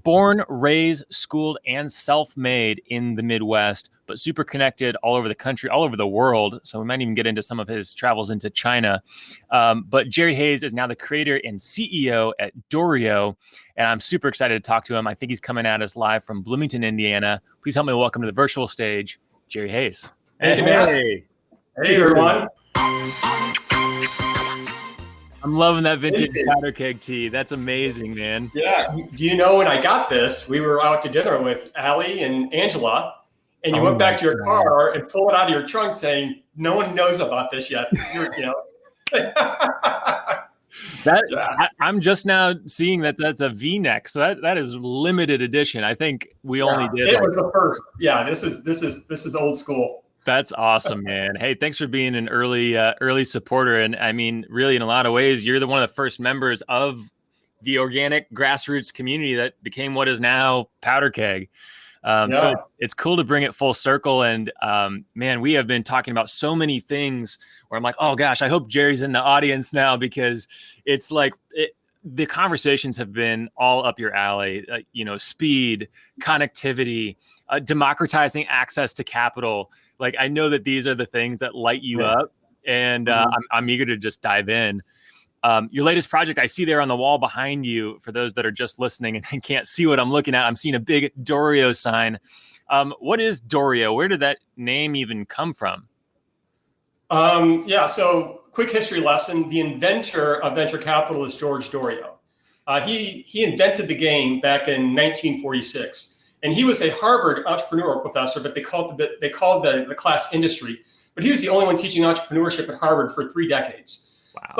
Born, raised, schooled, and self-made in the Midwest, but super connected all over the country, all over the world. So we might even get into some of his travels into China. But Jerry Hayes is now the creator and CEO at Dorio, and I'm super excited to talk to him. I think he's coming at us live from Bloomington, Indiana. Please help me welcome to the virtual stage, Jerry Hayes. Hey, everyone. I'm loving that vintage powder keg tea. That's amazing, man. Yeah. Do you know when I got this, we were out to dinner with Allie and Angela, and you went back to your car and pulled it out of your trunk saying, no one knows about this yet. I'm just now seeing that that's a V-neck. So that is limited edition. I think we only did. It was the first. Yeah, this is old school. That's awesome, man. Hey, thanks for being an early supporter. And I mean, really, in a lot of ways, you're one of the first members of the organic grassroots community that became what is now Powder Keg. So it's cool to bring it full circle. And man, we have been talking about so many things where I'm like, oh gosh, I hope Jerry's in the audience now, because it's like the conversations have been all up your alley. Speed, connectivity, democratizing access to capital. Like, I know that these are the things that light you up, and I'm eager to just dive in. Your latest project, I see there on the wall behind you, for those that are just listening and can't see what I'm looking at, I'm seeing a big Dorio sign. What is Dorio? Where did that name even come from? So quick history lesson. The inventor of venture capital is George Dorio. He invented the game back in 1946. And he was a Harvard entrepreneurial professor, but they called the class industry. But he was the only one teaching entrepreneurship at Harvard for 3 decades. Wow.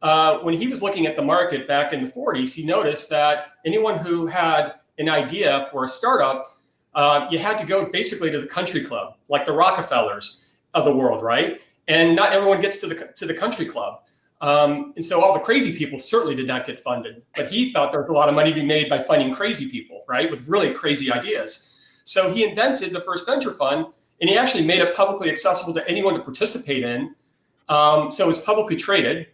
But when he was looking at the market back in the 40s, he noticed that anyone who had an idea for a startup, you had to go basically to the country club, like the Rockefellers of the world, right? And not everyone gets to the country club. And so all the crazy people certainly did not get funded, but he thought there was a lot of money to be made by funding crazy people, right? With really crazy ideas. So he invented the first venture fund, and he actually made it publicly accessible to anyone to participate in. So it was publicly traded.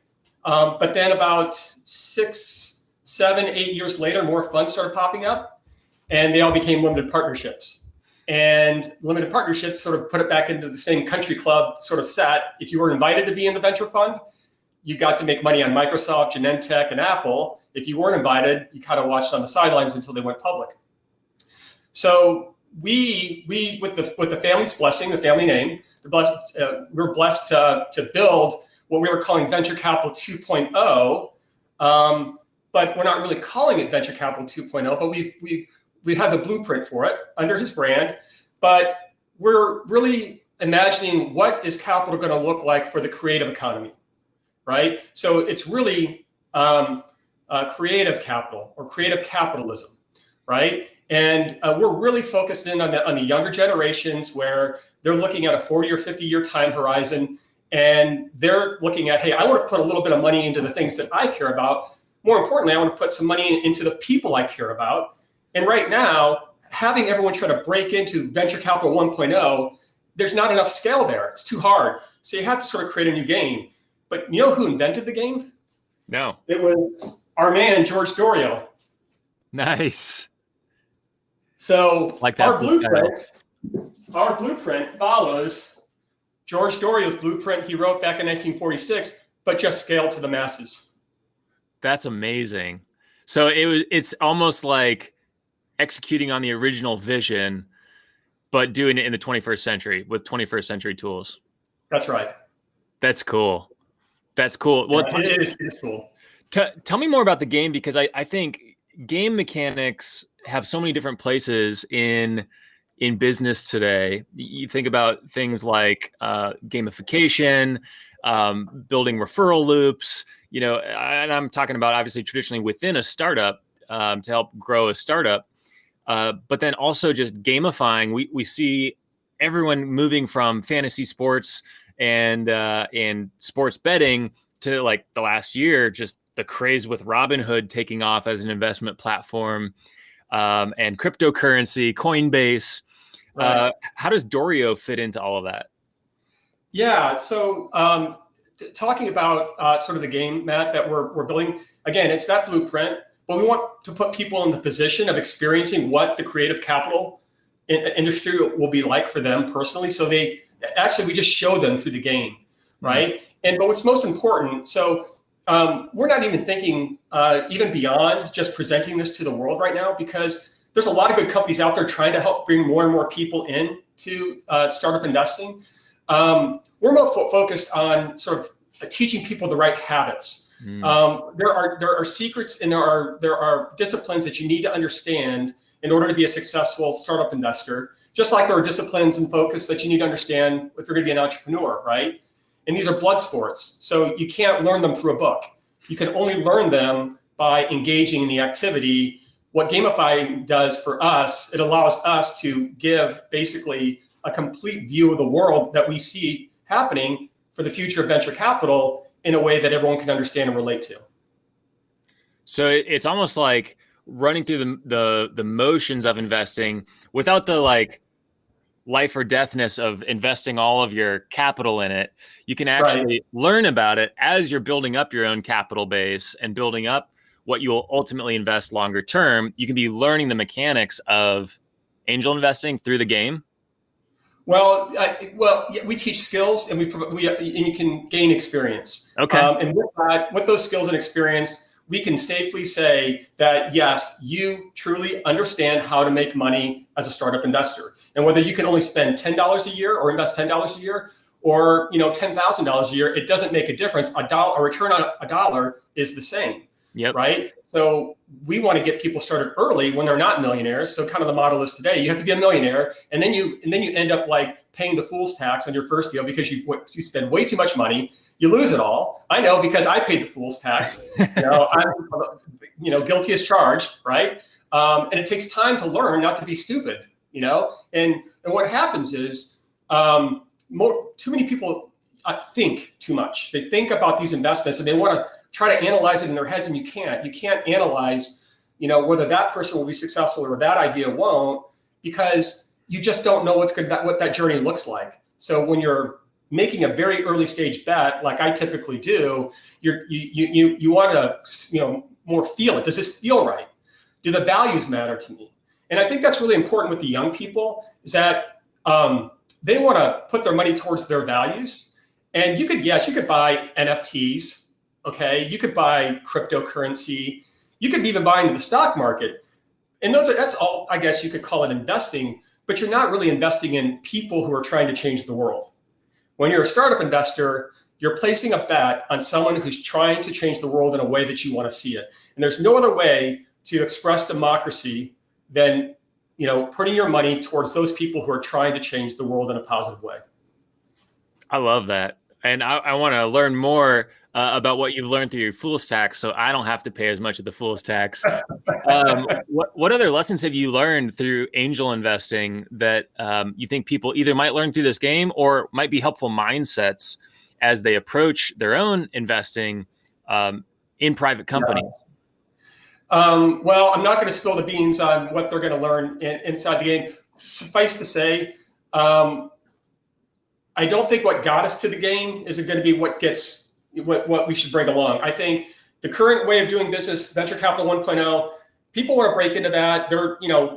But then about 6, 7, 8 years later, more funds started popping up, and they all became limited partnerships. And limited partnerships sort of put it back into the same country club sort of set. If you were invited to be in the venture fund, you got to make money on Microsoft, Genentech, and Apple. If you weren't invited, you kind of watched on the sidelines until they went public. So we with the family's blessing, the family name, we're blessed to build what we were calling Venture Capital 2.0, but we're not really calling it Venture Capital 2.0. But we have the blueprint for it under his brand. But we're really imagining what is capital going to look like for the creative economy. Right, so it's really creative capital or creative capitalism, right? And we're really focused in on the younger generations, where they're looking at a 40 or 50-year time horizon, and they're looking at, hey, I want to put a little bit of money into the things that I care about. More importantly, I want to put some money into the people I care about. And right now, having everyone try to break into venture capital 1.0, there's not enough scale there. It's too hard. So you have to sort of create a new game. But you know who invented the game? No. It was our man, George Dorio. Nice. So like that our blueprint follows George Dorio's blueprint he wrote back in 1946, but just scaled to the masses. That's amazing. So it's almost like executing on the original vision, but doing it in the 21st century with 21st century tools. That's right. That's cool. That's cool. Well, it is cool. Tell me more about the game, because I think game mechanics have so many different places in business today. You think about things like gamification, building referral loops, and I'm talking about obviously traditionally within a startup to help grow a startup, but then also just gamifying. We see everyone moving from fantasy sports and sports betting to, like, the last year, just the craze with Robinhood taking off as an investment platform, and cryptocurrency, Coinbase. Right. How does Dorio fit into all of that? Yeah. So talking about sort of the game, Matt, that we're building, again, it's that blueprint, but we want to put people in the position of experiencing what the creative capital industry will be like for them personally. So we just show them through the game, right? But what's most important, so we're not even thinking even beyond just presenting this to the world right now, because there's a lot of good companies out there trying to help bring more and more people in to startup investing. We're more focused on sort of teaching people the right habits. There are secrets and there are disciplines that you need to understand in order to be a successful startup investor, just like there are disciplines and focus that you need to understand if you're going to be an entrepreneur, right? And these are blood sports. So you can't learn them through a book. You can only learn them by engaging in the activity. What gamifying does for us, it allows us to give basically a complete view of the world that we see happening for the future of venture capital in a way that everyone can understand and relate to. So it's almost like running through the motions of investing without the like life or deathness of investing all of your capital in it. You can actually learn about it as you're building up your own capital base and building up what you will ultimately invest longer term. You can be learning the mechanics of angel investing through the game. Well, we teach skills, and you can gain experience. Okay. And with those skills and experience, we can safely say that yes, you truly understand how to make money as a startup investor, and whether you can only spend $10 a year or invest $10 a year, or $10,000 a year, it doesn't make a difference. A return on a dollar is the same. Yep. Right. So we want to get people started early when they're not millionaires. So kind of the model is today, you have to be a millionaire, and then you end up like paying the fool's tax on your first deal because you spend way too much money. You lose it all. I know, because I paid the fool's tax. I'm guilty as charged, right? And it takes time to learn not to be stupid. And what happens is too many people think too much. They think about these investments and they want to try to analyze it in their heads, and you can't analyze, whether that person will be successful or that idea won't, because you just don't know what that journey looks like. So when you're making a very early stage bet, like I typically do, you want to, more feel it. Does this feel right? Do the values matter to me? And I think that's really important with the young people, is that they want to put their money towards their values. And you could buy NFTs. Okay, you could buy cryptocurrency. You could even buy into the stock market. And that's all, I guess you could call it investing, but you're not really investing in people who are trying to change the world. When you're a startup investor, you're placing a bet on someone who's trying to change the world in a way that you want to see it. And there's no other way to express democracy than, putting your money towards those people who are trying to change the world in a positive way. I love that. And I want to learn more about what you've learned through your fool's tax, so I don't have to pay as much of the fool's tax. What other lessons have you learned through angel investing that you think people either might learn through this game or might be helpful mindsets as they approach their own investing in private companies? Well, I'm not going to spill the beans on what they're going to learn inside the game. Suffice to say, I don't think what got us to the game is going to be what we should bring along. I think the current way of doing business, venture capital 1.0, people want to break into that.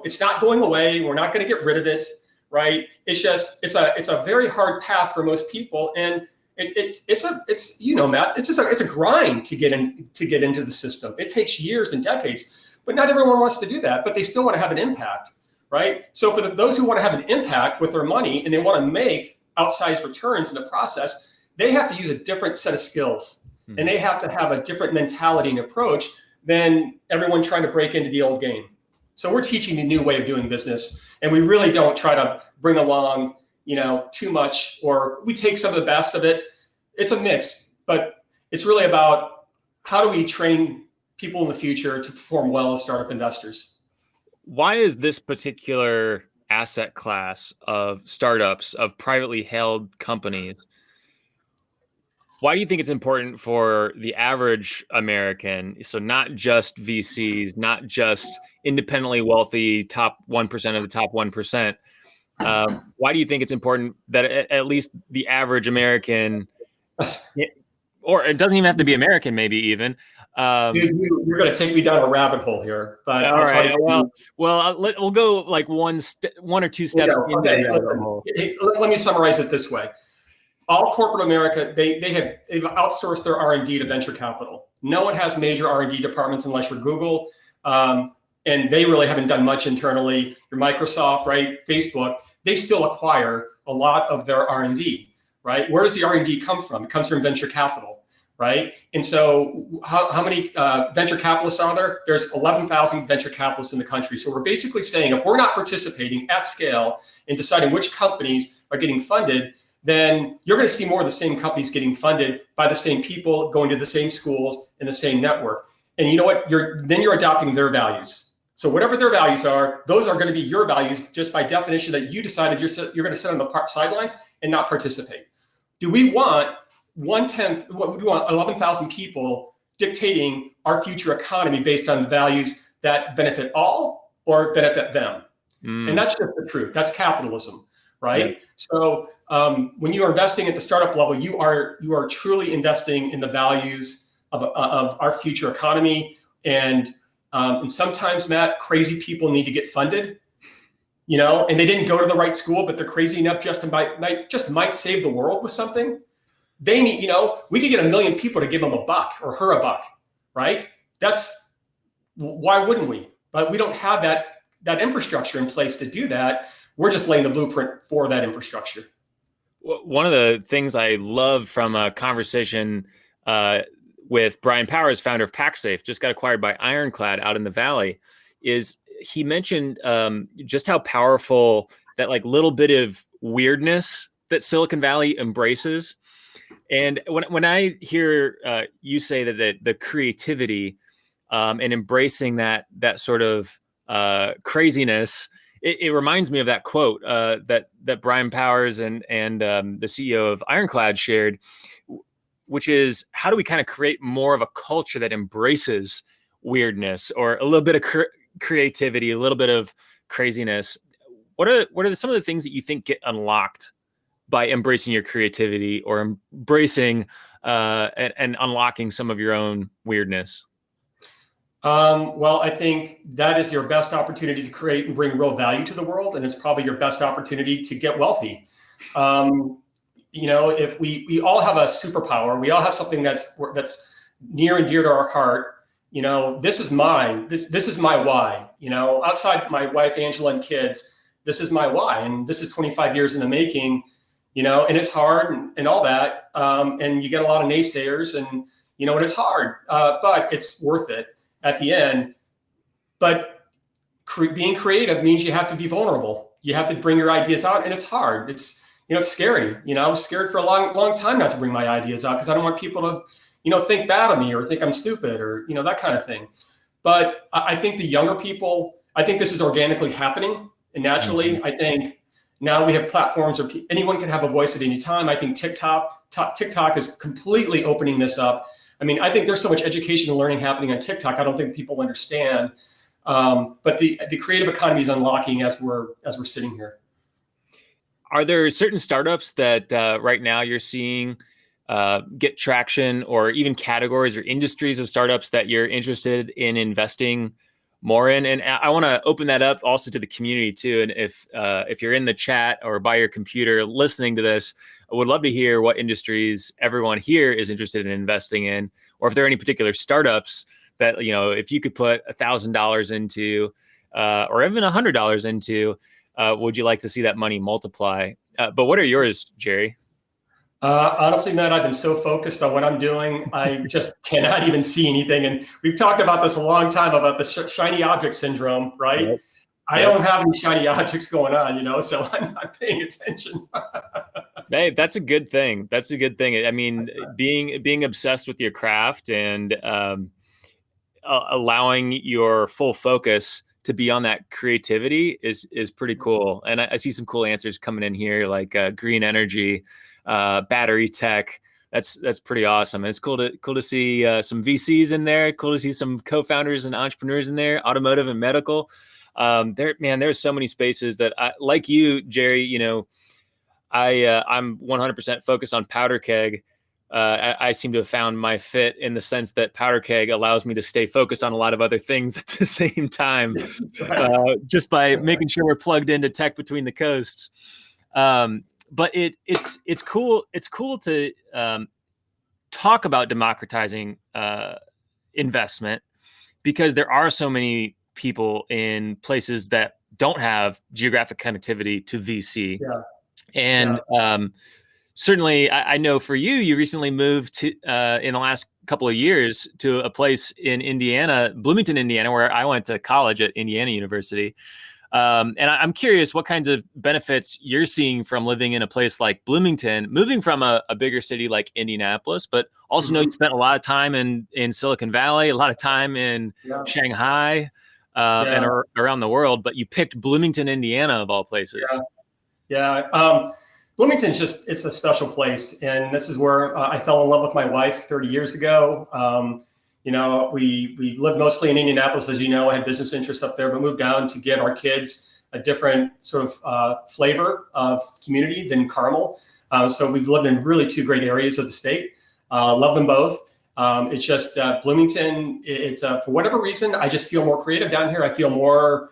It's not going away. We're not going to get rid of it, right? It's just it's a very hard path for most people, and it's Matt, it's a grind to get into the system. It takes years and decades, but not everyone wants to do that. But they still want to have an impact, right? So for those who want to have an impact with their money and they want to make outsized returns in the process, they have to use a different set of skills, and they have to have a different mentality and approach than everyone trying to break into the old game. So we're teaching the new way of doing business, and we really don't try to bring along, too much, or we take some of the best of it. It's a mix, but it's really about how do we train people in the future to perform well as startup investors. Why is this particular asset class of startups, of privately held companies, why do you think it's important for the average American, so not just VCs, not just independently wealthy top 1% of the top 1%, why do you think it's important that at least the average American, or it doesn't even have to be American, maybe even, Dude, you're going to take me down a rabbit hole here, but All I'll try to right. give you. We'll go like one or two You steps know, into the okay, rabbit listen. hole. Let me summarize it this way. All corporate America, they've outsourced their R&D to venture capital. No one has major R&D departments unless you're Google, and they really haven't done much internally. Your Microsoft, right? Facebook, they still acquire a lot of their R&D, right? Where does the R&D come from? It comes from venture capital, right? And so, how many venture capitalists are there? There's 11,000 venture capitalists in the country. So we're basically saying if we're not participating at scale in deciding which companies are getting funded, then you're going to see more of the same companies getting funded by the same people, going to the same schools in the same network. And you know what? You're adopting their values. So whatever their values are, those are going to be your values just by definition that you decided you're going to sit on the sidelines and not participate. Do we want 1/10? What we want 11,000 people dictating our future economy based on values that benefit all or benefit them? And that's just the truth. That's capitalism. Right. Yep. So when you are investing at the startup level, you are truly investing in the values of our future economy. And sometimes, Matt, crazy people need to get funded, and they didn't go to the right school, but they're crazy enough just might save the world with something. They need, we could get 1 million people to give them $1 or her $1, right? That's why wouldn't we? But we don't have that infrastructure in place to do that. We're just laying the blueprint for that infrastructure. One of the things I love from a conversation with Brian Powers, founder of PackSafe, just got acquired by Ironclad out in the Valley, is he mentioned just how powerful that like little bit of weirdness that Silicon Valley embraces. And when I hear you say that the creativity and embracing that sort of craziness, it reminds me of that quote that Brian Powers and the CEO of Ironclad shared, which is, how do we kind of create more of a culture that embraces weirdness or a little bit of creativity, a little bit of craziness? What are some of the things that you think get unlocked by embracing your creativity or embracing and unlocking some of your own weirdness? Well, I think that is your best opportunity to create and bring real value to the world. And it's probably your best opportunity to get wealthy. If we all have a superpower, we all have something that's near and dear to our heart. This is mine. This is my why. Outside my wife, Angela, and kids, this is my why. And this is 25 years in the making, and it's hard and all that. And you get a lot of naysayers and it's hard, but it's worth it at the end. But being creative means you have to be vulnerable. You have to bring your ideas out, and it's hard. It's scary. I was scared for a long time not to bring my ideas out because I don't want people to think bad of me or think I'm stupid or that kind of thing. But I think the younger people, I think this is organically happening and naturally. Mm-hmm. I think now we have platforms where anyone can have a voice at any time. I think TikTok is completely opening this up. I mean, I think there's so much education and learning happening on TikTok. I don't think people understand. But the creative economy is unlocking as we're sitting here. Are there certain startups that right now you're seeing get traction, or even categories or industries of startups that you're interested in investing more in? And I want to open that up also to the community too. And if you're in the chat or by your computer listening to this, I would love to hear what industries everyone here is interested in investing in, or if there are any particular startups that, if you could put $1,000 into, or even $100 into, would you like to see that money multiply? But what are yours, Jerry? Honestly, Matt, I've been so focused on what I'm doing, I just cannot even see anything. And we've talked about this a long time about the shiny object syndrome, right? Yep. I don't have any shiny objects going on, so I'm not paying attention. Hey, that's a good thing. That's a good thing. I mean, being obsessed with your craft and allowing your full focus to be on that creativity is pretty cool. And I see some cool answers coming in here, like green energy, battery tech. That's pretty awesome. And it's cool to see some VCs in there. Cool to see some co-founders and entrepreneurs in there, automotive and medical. There's so many spaces that like you, Jerry, I'm 100% focused on powder keg. I seem to have found my fit in the sense that Powder Keg allows me to stay focused on a lot of other things at the same time, just by making sure we're plugged into tech between the coasts. But it's cool. It's cool to talk about democratizing investment, because there are so many people in places that don't have geographic connectivity to VC. Yeah. And certainly, I know for you, you recently moved to in the last couple of years to a place in Indiana, Bloomington, Indiana, where I went to college at Indiana University. And I'm curious what kinds of benefits you're seeing from living in a place like Bloomington, moving from a bigger city like Indianapolis, but also know you spent a lot of time in Silicon Valley, a lot of time in Shanghai, and around the world, but you picked Bloomington, Indiana, of all places. Yeah. Bloomington's it's a special place. And this is where I fell in love with my wife 30 years ago. We lived mostly in Indianapolis, as you know. I had business interests up there, but moved down to get our kids a different sort of flavor of community than Carmel. So we've lived in really two great areas of the state. Love them both. It's just Bloomington, for whatever reason, I just feel more creative down here. I feel more,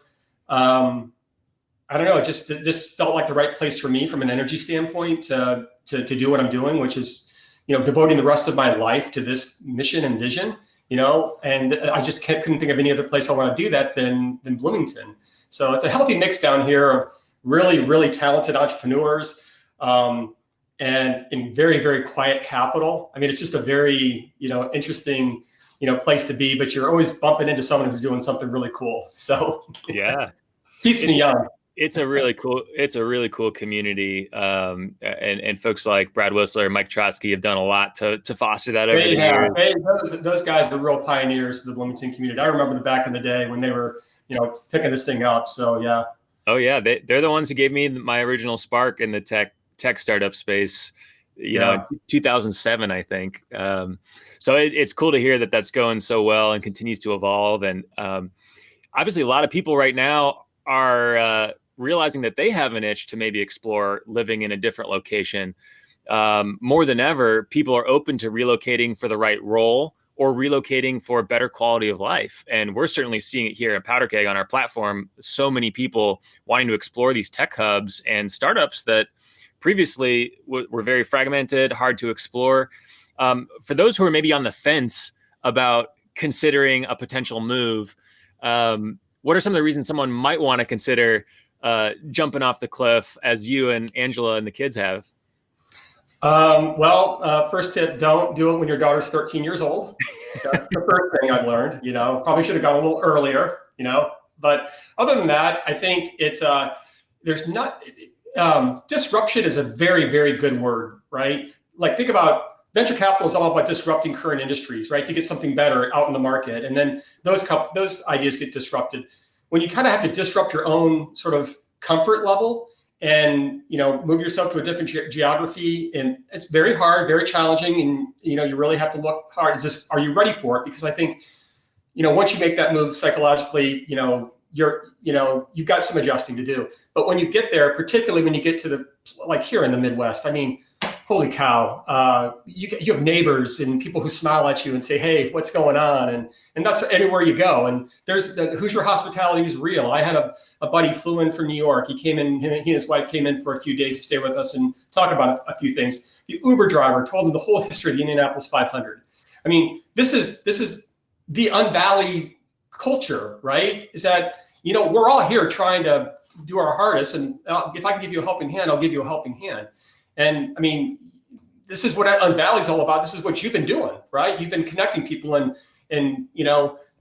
I don't know, it just felt like the right place for me from an energy standpoint to do what I'm doing, which is, devoting the rest of my life to this mission and vision. And I just couldn't think of any other place I want to do that than Bloomington. So it's a healthy mix down here of really, really talented entrepreneurs, and in very, very quiet capital. I mean, it's just a very, interesting, place to be, but you're always bumping into someone who's doing something really cool. So yeah, keeps me young. It's a really cool community. And folks like Brad Whistler, Mike Trotsky have done a lot to foster that over the years. Those guys were real pioneers of the Bloomington community. I remember back in the day when they were, picking this thing up. So, yeah. Oh, yeah. They're the ones who gave me my original spark in the tech startup space, in 2007, I think. So it's cool to hear that that's going so well and continues to evolve. And obviously, a lot of people right now are realizing that they have an itch to maybe explore living in a different location. More than ever, people are open to relocating for the right role or relocating for a better quality of life. And we're certainly seeing it here at Powder Keg on our platform. So many people wanting to explore these tech hubs and startups that previously were very fragmented, hard to explore. For those who are maybe on the fence about considering a potential move, what are some of the reasons someone might want to consider jumping off the cliff, as you and Angela and the kids have? First tip, don't do it when your daughter's 13 years old. That's the first thing I've learned. Probably should have gone a little earlier, but other than that, I think disruption is a very, very good word, right? Like, think about venture capital is all about disrupting current industries, right? To get something better out in the market. And then those ideas get disrupted. When you kind of have to disrupt your own sort of comfort level and, move yourself to a different geography, and it's very hard, very challenging. And, you really have to look hard. Are you ready for it? Because I think, once you make that move psychologically, you've got some adjusting to do. But when you get there, particularly when you get to like here in the Midwest, I mean, holy cow, you have neighbors and people who smile at you and say, hey, what's going on? And that's anywhere you go. And there's Hoosier hospitality is real. I had a buddy flew in from New York. He came in, he and his wife came in for a few days to stay with us and talk about a few things. The Uber driver told him the whole history of the Indianapolis 500. I mean, this is the Unvalley culture, right? Is that, we're all here trying to do our hardest. And if I can give you a helping hand, I'll give you a helping hand. And I mean, this is what Unvalley is all about. This is what you've been doing, right? You've been connecting people and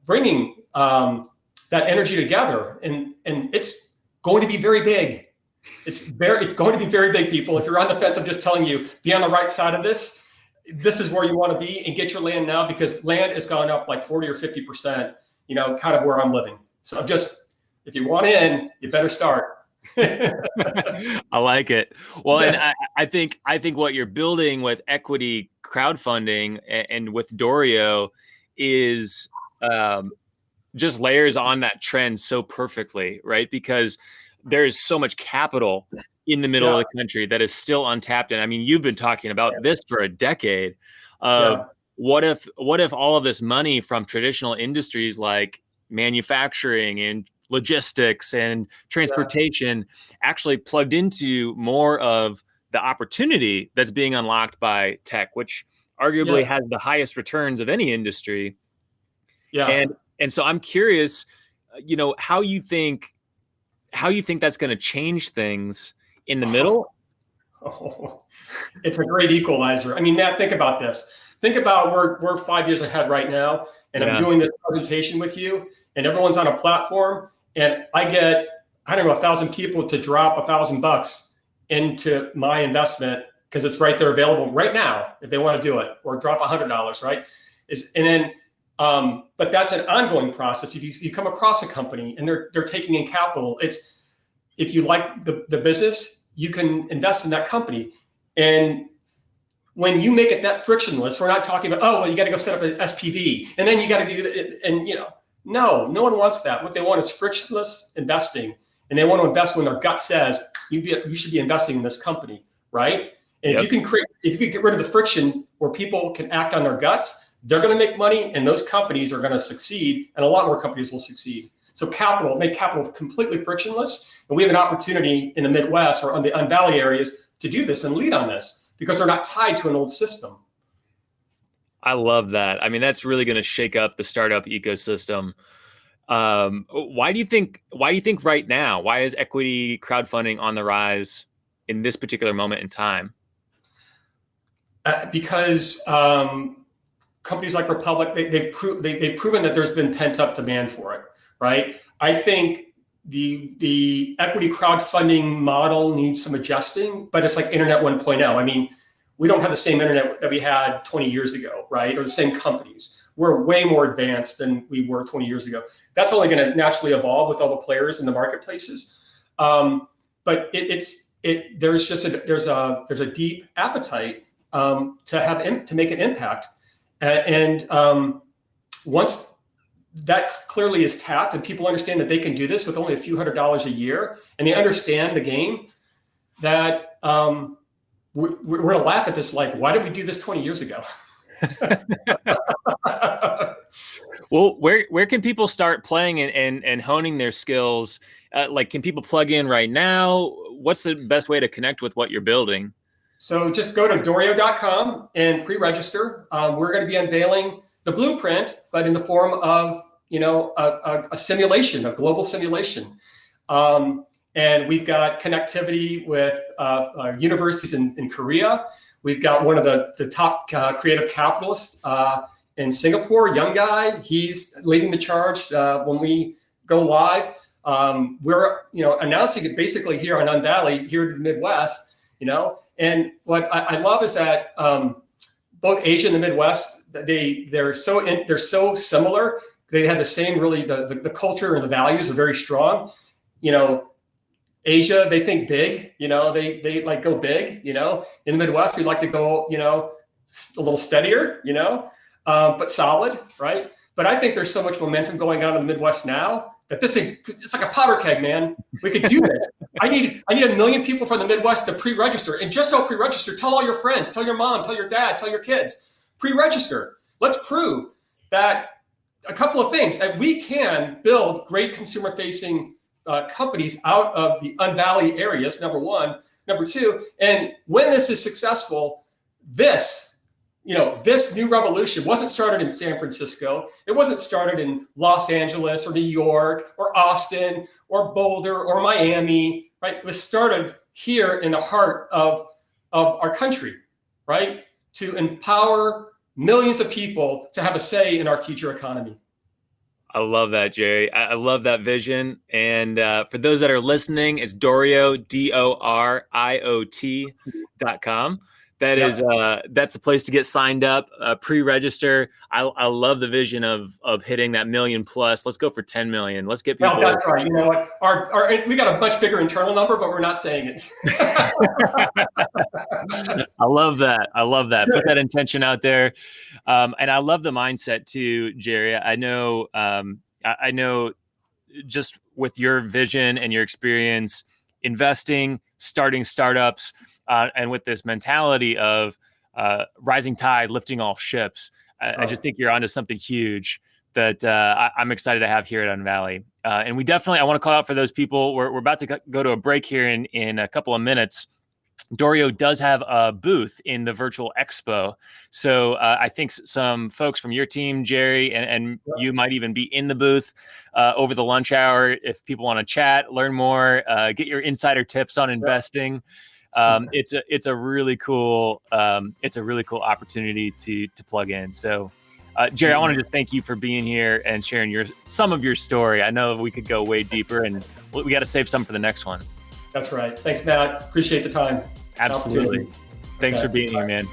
bringing that energy together. And it's going to be very big. It's going to be very big, people. If you're on the fence, I'm just telling you, be on the right side of this. This is where you want to be, and get your land now, because land has gone up like 40 or 50%, kind of where I'm living. So if you want in, you better start. I like it. Well, and I think what you're building with equity crowdfunding and with Dorio is just layers on that trend so perfectly, right? Because there is so much capital in the middle of the country that is still untapped. And I mean, you've been talking about this for a decade of what if all of this money from traditional industries like manufacturing and logistics and transportation actually plugged into more of the opportunity that's being unlocked by tech, which arguably has the highest returns of any industry. And so I'm curious, how you think that's going to change things in the middle. It's a great equalizer. I mean, Matt, think about this. Think about we're 5 years ahead right now, and I'm doing this presentation with you, and everyone's on a platform, and I get, 1,000 people to drop $1,000 into my investment because it's right there available right now if they want to do it, or drop $100, right? But that's an ongoing process. If you come across a company and they're taking in capital, if you like the business, you can invest in that company. And when you make it that frictionless, we're not talking about, you got to go set up an SPV and then you got to do it. And no one wants that. What they want is frictionless investing, and they want to invest when their gut says you should be investing in this company, right? And if you can get rid of the friction where people can act on their guts, they're going to make money, and those companies are going to succeed, and a lot more companies will succeed. So make capital completely frictionless, and we have an opportunity in the Midwest or on the Valley areas to do this and lead on this because they're not tied to an old system. I love that. I mean, that's really going to shake up the startup ecosystem. Why do you think right now? Why is equity crowdfunding on the rise in this particular moment in time? Because companies like Republic, they've proven that there's been pent up demand for it, right? I think the equity crowdfunding model needs some adjusting, but it's like Internet 1.0. I mean, we don't have the same internet that we had 20 years ago, right? Or the same companies. We're way more advanced than we were 20 years ago. That's only going to naturally evolve with all the players in the marketplaces. But there's a deep appetite to make an impact. And once that clearly is tapped and people understand that they can do this with only a few $100s a year, and they understand the game, that we're going to laugh at this like, why did we do this 20 years ago? Well, where can people start playing and honing their skills? Can people plug in right now? What's the best way to connect with what you're building? So just go to Dorio.com and pre-register. We're going to be unveiling the blueprint, but in the form of a simulation, a global simulation. And we've got connectivity with universities in Korea. We've got one of the top creative capitalists in Singapore, young guy. He's leading the charge when we go live. We're announcing it basically here on Unvalley, here in the Midwest. And what I love is that both Asia and the Midwest, they're so similar. They have the same the culture and the values are very strong. Asia, they think big, they like go big, in the Midwest, we like to go, a little steadier, but solid, right? But I think there's so much momentum going on in the Midwest now that it's like a powder keg, man. We could do this. I need 1 million people from the Midwest to pre-register, and just don't pre-register. Tell all your friends, tell your mom, tell your dad, tell your kids, pre-register. Let's prove that a couple of things. We can build great consumer-facing companies out of the Unvalley areas, number one. Number two, and when this is successful, this new revolution wasn't started in San Francisco. It wasn't started in Los Angeles or New York or Austin or Boulder or Miami, right? It was started here in the heart of our country, right? To empower millions of people to have a say in our future economy. I love that, Jerry. I love that vision. And for those that are listening, it's Dorio, DORIOT.com. That's the place to get signed up, pre-register. I love the vision of hitting that 1 million plus. Let's go for 10 million. Let's get people. No, that's right. You know what? We got a much bigger internal number, but we're not saying it. I love that. Put that intention out there. And I love the mindset too, Jerry. I know just with your vision and your experience investing, starting startups, and with this mentality of rising tide, lifting all ships. I just think you're onto something huge that I'm excited to have here at Unvalley. And we definitely, I want to call out for those people. We're about to go to a break here in a couple of minutes. Dorio does have a booth in the virtual expo. So I think some folks from your team, Jerry, and you might even be in the booth over the lunch hour if people want to chat, learn more, get your insider tips on investing. It's a really cool opportunity to plug in. So Jerry, I want to just thank you for being here and sharing some of your story. I know we could go way deeper, and we got to save some for the next one. That's right. Thanks, Matt. Appreciate the time. Absolutely. Thanks for being here, man.